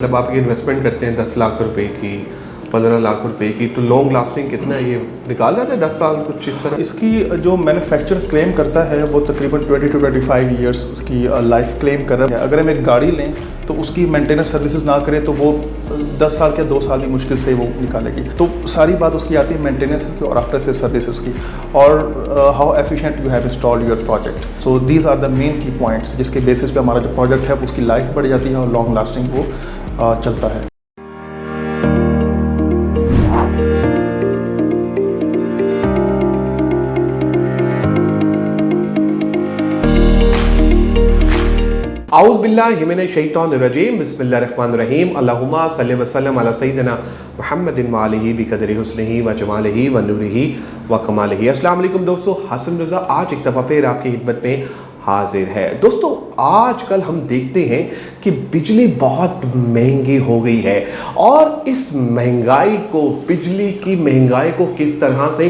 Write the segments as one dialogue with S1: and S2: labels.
S1: जब आप ये इन्वेस्टमेंट करते हैं 10 लाख रुपए की, 15 लाख रुपए की, तो लॉन्ग लास्टिंग कितना है ये निकाल जाते हैं 10 साल कुछ इस तरह?
S2: इसकी जो मैन्युफैक्चर क्लेम करता है वो तकरीबन 20 to 25 ईयर्स उसकी लाइफ क्लेम कर रहा है। अगर हम एक गाड़ी लें तो उसकी मेंटेनेंस सर्विसेज ना करें तो वो 10 साल के 2 साल ही मुश्किल से वो निकालेगी। तो सारी बात उसकी आती है मेंटेनेंस की और आफ्टर से सर्विसेज की, और how efficient you have installed your project. So these are the main key points जिसके बेसिस पे हमारा जो प्रोजेक्ट है उसकी लाइफ बढ़ जाती है और लॉन्ग लास्टिंग वो चलता है।
S1: आउज़ बिल्लाहि मिनश शैतानिर रजीम, बिस्मिल्लाहिर्रहमानिर्रहीम, अल्लाहुम्मा सल्लि व सल्लिम अला सय्यिदिना मुहम्मदिन व आलिहि बिक़दरि हुस्निही व जमालिही व नूरिही व कमालिही। अस्सलाम वालेकुम दोस्तों, हसन रज़ा आज एक दफ़ा फिर आपकी खिदमत में हाजिर है। दोस्तों आजकल हम देखते हैं कि बिजली बहुत महंगी हो गई है और इस महंगाई को, बिजली की महंगाई को किस तरह से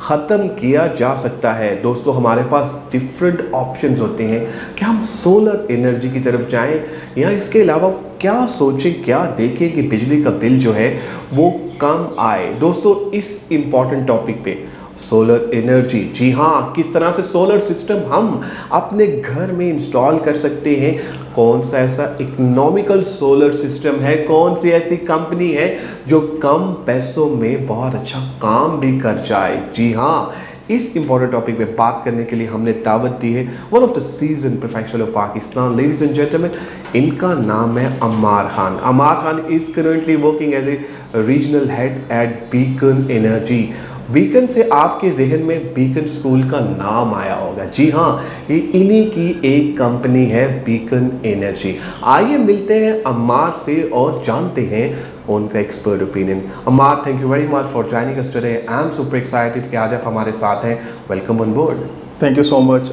S1: ख़त्म किया जा सकता है। दोस्तों हमारे पास डिफरेंट ऑप्शंस होते हैं कि हम सोलर एनर्जी की तरफ जाएं या इसके अलावा क्या सोचें, क्या देखें कि बिजली का बिल जो है वो कम आए। दोस्तों इस इम्पॉर्टेंट टॉपिक पे सोलर एनर्जी, जी हाँ, किस तरह से सोलर सिस्टम हम अपने घर में इंस्टॉल कर सकते हैं, कौन सा ऐसा इकोनॉमिकल सोलर सिस्टम है, कौन सी ऐसी कंपनी है जो कम पैसों में बहुत अच्छा काम भी कर जाए। जी हाँ, इस इंपॉर्टेंट टॉपिक पे बात करने के लिए हमने दावत दी है one of the seasoned professional of Pakistan, ladies and gentleman, इनका नाम है Ammar Khan. Ammar Khan is currently working as a regional head at Beacon Energy. Beacon से आपके जहन में बीकन स्कूल का नाम आया होगा। जी हाँ, ये इन्हीं की एक कंपनी है बीकन एनर्जी। आइए मिलते हैं अम्मार से और जानते हैं उनका expert opinion. Ammar, thank you very much for joining us today. I am super excited कि आज आप हमारे साथ हैं। Welcome on board.
S2: Thank you so much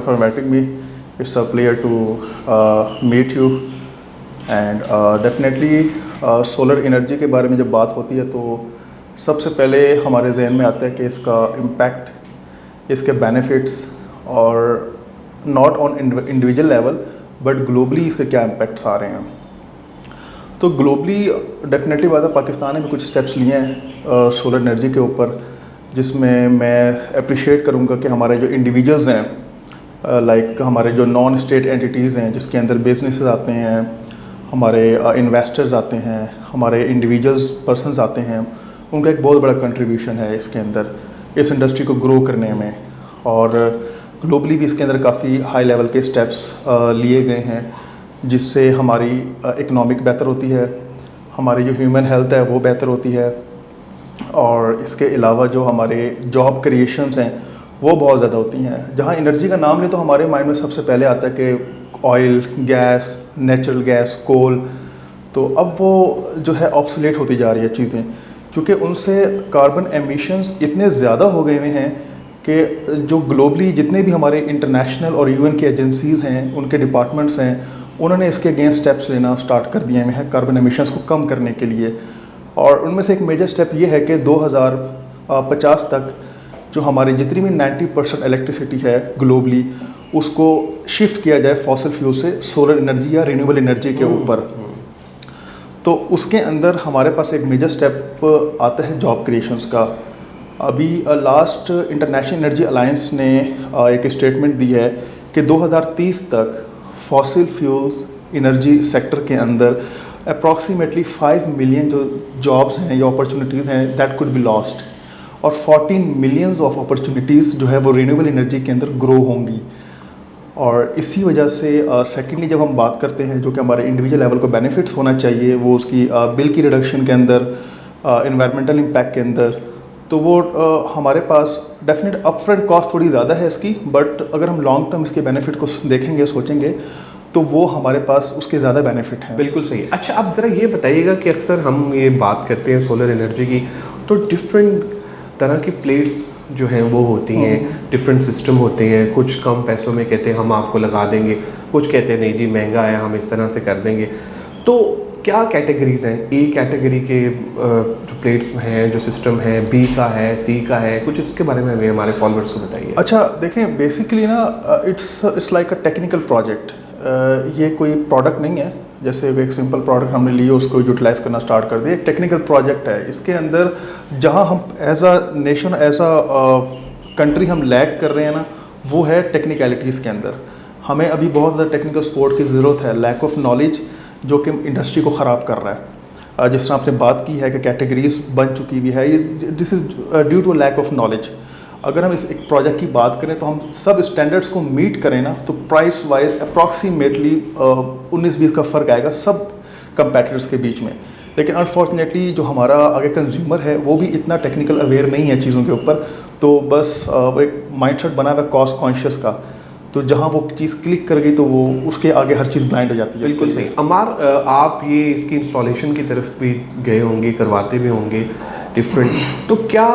S2: for inviting me. It's a pleasure to meet you and definitely solar energy के बारे में जब बात होती है तो सबसे पहले हमारे जहन में आता है कि इसका इम्पैक्ट, इसके बेनिफिट्स, और not on individual level but globally इसके क्या इम्पैक्ट्स आ रहे हैं। तो ग्लोबली डेफिनेटली बात है, पाकिस्तान ने भी कुछ स्टेप्स लिए हैं सोलर एनर्जी के ऊपर, जिसमें मैं अप्रिशिएट करूंगा कि हमारे जो इंडिविजुअल्स हैं, लाइक हमारे जो नॉन स्टेट एंटिटीज़ हैं जिसके अंदर बिजनेसेस आते हैं, हमारे इन्वेस्टर्स आते हैं, हमारे इंडिविजुअल्स पर्सनस आते हैं, उनका एक बहुत बड़ा कंट्रीब्यूशन है इसके अंदर, इस इंडस्ट्री को ग्रो करने में। और ग्लोबली भी इसके अंदर काफ़ी हाई लेवल के स्टेप्स लिए गए हैं जिससे हमारी इकनॉमिक बेहतर होती है, हमारी जो ह्यूमन हेल्थ है वो बेहतर होती है, और इसके अलावा जो हमारे जॉब क्रिएशंस हैं वो बहुत ज़्यादा होती हैं। जहाँ एनर्जी का नाम ले तो हमारे माइंड में सबसे पहले आता है कि ऑयल, गैस, नेचुरल गैस, कोल। तो अब वो जो है ऑब्सोलेट होती जा रही है चीज़ें, क्योंकि उनसे कार्बन एमिशंस इतने ज़्यादा हो गए हुए हैं कि जो ग्लोबली जितने भी हमारे इंटरनेशनल और यूएन की एजेंसीज़ हैं, उनके डिपार्टमेंट्स हैं, उन्होंने इसके अगेंस्ट स्टेप्स लेना स्टार्ट कर दिए हुए हैं कार्बन एमिशंस को कम करने के लिए। और उनमें से एक मेजर स्टेप ये है कि 2050 तक जो हमारी जितनी भी 90% इलेक्ट्रिसिटी है ग्लोबली, उसको शिफ्ट किया जाए फॉसिल फ्यूल से सोलर एनर्जी या रिन्यूएबल एनर्जी के ऊपर। तो उसके अंदर हमारे पास एक मेजर स्टेप आता है जॉब क्रिएशंस का। अभी लास्ट इंटरनेशनल एनर्जी अलायंस ने एक स्टेटमेंट दी है कि 2030 तक फॉसिल फ्यूल्स एनर्जी सेक्टर के अंदर अप्रॉक्सीमेटली 5 मिलियन जो जॉब्स हैं या अपॉर्चुनिटीज़ हैं दैट कुड बी लॉस्ट, और 14 मिलियंस ऑफ अपॉर्चुनिटीज़ जो है वो रिन्यूएबल एनर्जी के अंदर ग्रो होंगी। और इसी वजह से सेकेंडली जब हम बात करते हैं जो कि हमारे इंडिविजुअल लेवल को बेनिफिट्स होना चाहिए, वो उसकी बिल की रिडक्शन के अंदर, इन्वायरमेंटल इम्पैक्ट के अंदर, तो वो हमारे पास डेफिनेट अपफ्रंट कॉस्ट थोड़ी ज़्यादा है इसकी, बट अगर हम लॉन्ग टर्म इसके बेनिफिट को देखेंगे, सोचेंगे, तो वो हमारे पास उसके ज़्यादा बेनिफिट हैं।
S1: बिल्कुल सही। अच्छा, अब ज़रा ये बताइएगा कि अक्सर हम ये बात करते हैं सोलर एनर्जी की, तो डिफरेंट तरह की प्लेट्स जो हैं वो होती हैं, डिफरेंट सिस्टम होते हैं। कुछ कम पैसों में कहते हैं हम आपको लगा देंगे, कुछ कहते हैं नहीं जी महंगा है हम इस तरह से कर देंगे। तो क्या कैटेगरीज हैं? ए कैटेगरी के जो प्लेट्स हैं, जो सिस्टम है, बी का है, सी का है, कुछ इसके बारे में हमें हमारे फॉलोअर्स को बताइए।
S2: अच्छा देखें, बेसिकली ना it's like a technical project. ये कोई प्रोडक्ट नहीं है, जैसे एक सिंपल प्रोडक्ट हमने लिए उसको यूटिलाइज करना स्टार्ट कर दिया। एक टेक्निकल प्रोजेक्ट है। इसके अंदर जहाँ हम as a nation, as a country हम लैग कर रहे हैं ना, वो है टेक्निकलिटीज़ के अंदर। हमें अभी बहुत ज़्यादा टेक्निकल सपोर्ट की ज़रूरत है। लैक ऑफ नॉलेज जो कि इंडस्ट्री को ख़राब कर रहा है। जिस तरह आपने बात की है कि कैटेगरीज बन चुकी हुई है, ये this is due to lack of knowledge. अगर हम इस एक प्रोजेक्ट की बात करें तो हम सब स्टैंडर्ड्स को मीट करें ना, तो प्राइस वाइज अप्रॉक्सीमेटली 19-20 का फ़र्क आएगा सब कंपेटिटर्स के बीच में। लेकिन अनफॉर्चुनेटली जो हमारा आगे कंज्यूमर है वो भी इतना टेक्निकल अवेयर नहीं है चीज़ों के ऊपर, तो बस एक माइंडसेट बना हुआ है कॉस्ट कॉन्शियस का। तो जहाँ वो चीज़ क्लिक कर गई तो वो उसके आगे हर चीज़ ब्लाइंड हो जाती है।
S1: बिल्कुल सही। अमार, आप ये इसकी इंस्टॉलेशन की तरफ भी गए होंगे, करवाते भी होंगे डिफरेंट, तो क्या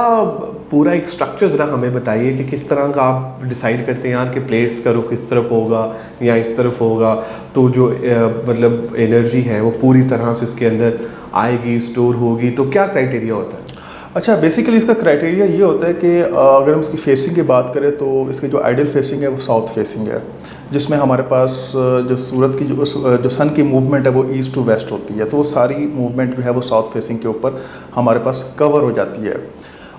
S1: पूरा एक स्ट्रक्चर ज़रा हमें बताइए कि किस तरह का आप डिसाइड करते हैं यार कि प्लेट्स का रुख इस तरफ होगा या इस तरफ होगा, तो जो मतलब एनर्जी है वो पूरी तरह से इसके अंदर आएगी, स्टोर होगी, तो क्या क्राइटेरिया होता है?
S2: अच्छा, बेसिकली इसका क्राइटेरिया ये होता है कि अगर हम इसकी फेसिंग की बात करें तो इसकी जो आइडियल फेसिंग है वो साउथ फेसिंग है, जिसमें हमारे पास जो सूरत की जो सन की मूवमेंट है वो ईस्ट टू वेस्ट होती है, तो वो सारी मूवमेंट जो है वो साउथ फेसिंग के ऊपर हमारे पास कवर हो जाती है।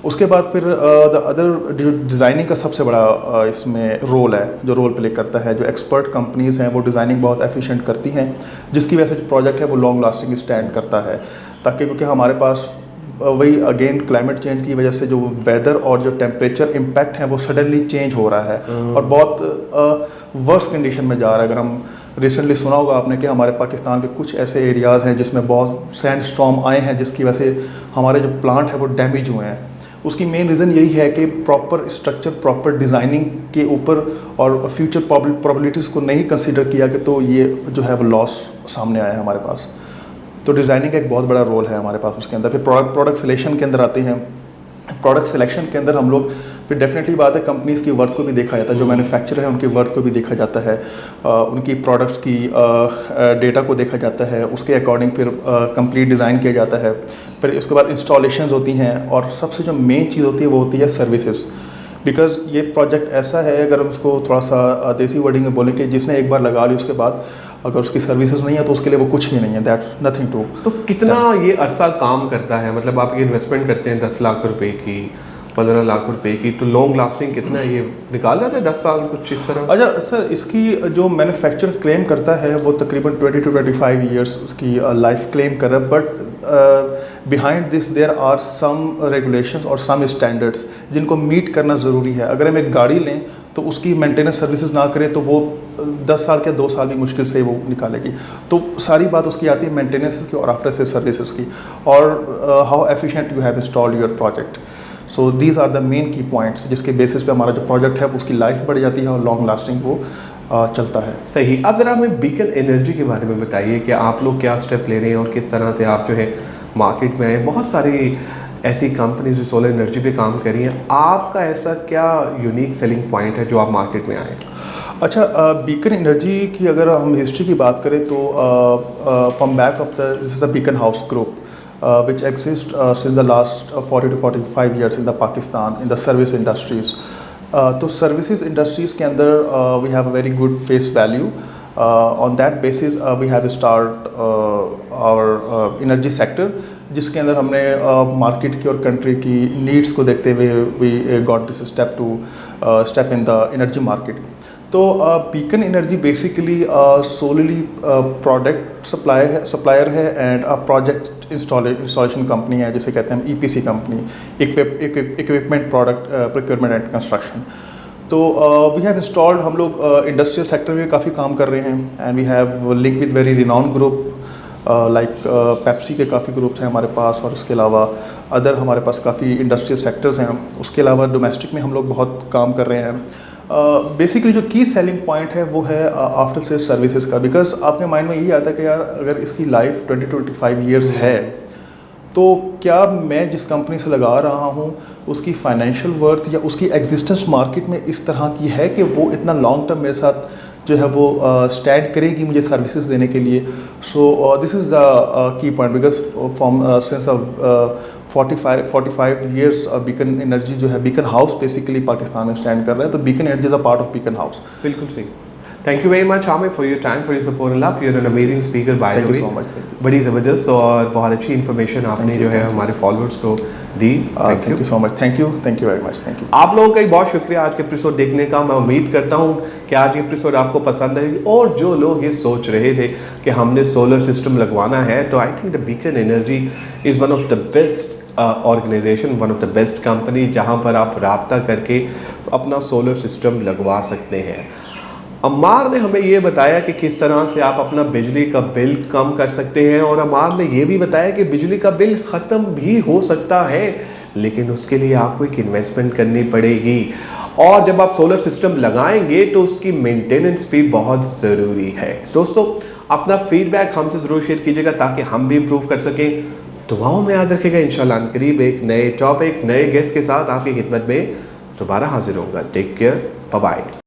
S2: उसके बाद फिर द अदर जो डिज़ाइनिंग का सबसे बड़ा इसमें रोल है, जो रोल प्ले करता है, जो एक्सपर्ट कंपनीज़ हैं वो डिज़ाइनिंग बहुत एफिशिएंट करती हैं, जिसकी वजह से जो प्रोजेक्ट है वो लॉन्ग लास्टिंग स्टैंड करता है। ताकि क्योंकि हमारे पास वही अगेन क्लाइमेट चेंज की वजह से जो वेदर और जो टेम्परेचर इम्पैक्ट है वो सडनली चेंज हो रहा है और बहुत वर्स कंडीशन में जा रहा है। अगर हम रिसेंटली सुना होगा आपने कि हमारे पाकिस्तान के कुछ ऐसे एरियाज़ हैं जिसमें बहुत सैंड स्टॉर्म आए हैं, जिसकी वजह से हमारे जो प्लांट है वो डैमेज हुए हैं। उसकी मेन रीज़न यही है कि प्रॉपर स्ट्रक्चर, प्रॉपर डिज़ाइनिंग के ऊपर और फ्यूचर प्रॉबिलिटीज़ को नहीं कंसीडर किया कि तो ये जो है वो लॉस सामने आया है हमारे पास। तो डिज़ाइनिंग का एक बहुत बड़ा रोल है हमारे पास उसके अंदर। फिर प्रोडक्ट सिलेक्शन के अंदर आते हैं। प्रोडक्ट सिलेक्शन के अंदर हम लोग फिर डेफिनेटली बात है कंपनीज़ की वर्थ को भी देखा जाता है, जो मैन्युफैक्चरर है उनकी वर्थ को भी देखा जाता है, उनकी प्रोडक्ट्स की डेटा को देखा जाता है, उसके अकॉर्डिंग फिर कंप्लीट डिज़ाइन किया जाता है। फिर उसके बाद इंस्टॉलेशंस होती हैं और सबसे जो मेन चीज़ होती है वो होती है सर्विसेज। बिकॉज़ ये प्रोजेक्ट ऐसा है, अगर हम उसको थोड़ा सा देसी वर्डिंग में बोलें कि जिसने एक बार लगा ली उसके बाद अगर उसकी सर्विसेज नहीं है तो उसके लिए वो कुछ भी नहीं है, दैट नथिंग टू।
S1: तो कितना ये अरसा काम करता है? मतलब आप ये इन्वेस्टमेंट करते हैं 10 लाख रुपए की, 15 लाख रुपए की, तो लॉन्ग लास्टिंग कितना ये निकाल जाता है 10 साल कुछ इस तरह?
S2: अच्छा सर, इसकी जो मैन्युफैक्चर क्लेम करता है वो तकरीबन 20 to 25 ईयर्स उसकी लाइफ क्लेम कर रहा है, but behind this there are some regulations और सम स्टैंडर्ड्स जिनको मीट करना ज़रूरी है। अगर हम एक गाड़ी लें तो उसकी मेंटेनेंस सर्विसेज ना करें तो वो 10 साल के 2 साल भी मुश्किल से वो निकालेगी। तो सारी बात उसकी आती है मेंटेनेंस की और आफ्टर से सर्विसेज की, और how efficient you have installed your project. So these are the main key points जिसके बेसिस पे हमारा जो प्रोजेक्ट है उसकी लाइफ बढ़ जाती है और लॉन्ग लास्टिंग वो चलता है।
S1: सही। अब ज़रा हमें बीकन एनर्जी के बारे में बताइए कि आप लोग क्या स्टेप ले रहे हैं और किस तरह से आप जो है मार्केट में आए। बहुत सारी ऐसी कंपनीज जो सोलर एनर्जी पे काम कर रही हैं, आपका ऐसा क्या यूनिक सेलिंग पॉइंट है जो आप मार्केट में आए?
S2: अच्छा, बीकन एनर्जी की अगर हम हिस्ट्री की बात करें तो from back of the this is a beacon house group which exists since the last 40 to 45 years in the Pakistan in the service industries. तो services industries के अंदर we have a very good face value. On that basis we have start our energy sector, जिसके अंदर हमने market की और country की needs को देखते हुए we got this step to step in the energy market. तो Beacon energy basically solely product supplier है एंड प्रोजेक्ट इंस्टॉलेशन कंपनी है, जिसे कहते हैं EPC company, equipment product procurement and construction. तो वी हैव इंस्टॉल्ड, हम लोग इंडस्ट्रियल सेक्टर में काफ़ी काम कर रहे हैं and we have link with very renowned group like Pepsi के काफ़ी ग्रुप्स हैं हमारे पास, और उसके अलावा अदर हमारे पास काफ़ी इंडस्ट्रियल सेक्टर्स हैं। उसके अलावा डोमेस्टिक में हम लोग बहुत काम कर रहे हैं। बेसिकली जो की सेलिंग पॉइंट है वो है आफ्टर सेल सर्विसेज का, बिकॉज आपके माइंड में यही आता है कि यार अगर इसकी लाइफ 20-25 ईयर्स है तो क्या मैं जिस कंपनी से लगा रहा हूँ उसकी फाइनेंशियल वर्थ या उसकी एग्जिस्टेंस मार्केट में इस तरह की है कि वो इतना लॉन्ग टर्म मेरे साथ जो है वो स्टैंड करेगी मुझे सर्विसेज देने के लिए। So this is the key point, because from since 45 years beacon energy जो है बीकन हाउस बेसिकली पाकिस्तान में स्टैंड कर रहा है, तो Beacon Energy is a part of Beacon House.
S1: बिल्कुल सही। Thank you very much Hamid for your time, for your support and love. You are an amazing speaker by the
S2: thank you
S1: way.
S2: So much, thank you.
S1: बड़ी ज़बरदस्त और बहुत अच्छी information आपने जो है हमारे फॉलोअर्स को दी।
S2: Thank you so much, thank you very much, thank you.
S1: आप लोगों का भी बहुत शुक्रिया आज के एपिसोड देखने का। मैं उम्मीद करता हूँ कि आज के एपिसोड आपको पसंद आएगी, और जो लोग ये सोच रहे थे कि हमने सोलर सिस्टम लगवाना है, तो I think the Beacon Energy is one of the best organization, one of the best company जहाँ पर आप राब्ता करके अपना सोलर सिस्टम लगवा सकते हैं। अम्मार ने हमें ये बताया कि किस तरह से आप अपना बिजली का बिल कम कर सकते हैं, और अम्मार ने ये भी बताया कि बिजली का बिल ख़त्म भी हो सकता है, लेकिन उसके लिए आपको एक इन्वेस्टमेंट करनी पड़ेगी। और जब आप सोलर सिस्टम लगाएंगे तो उसकी मेंटेनेंस भी बहुत ज़रूरी है। दोस्तों, अपना फीडबैक हमसे ज़रूर शेयर कीजिएगा ताकि हम भी इम्प्रूव कर सकें। दुआओं में याद रखेगा। इंशाल्लाह करीब एक नए टॉपिक, नए गेस्ट के साथ आपकी खिदमत में दोबारा हाजिर होगा। Take care, bye bye.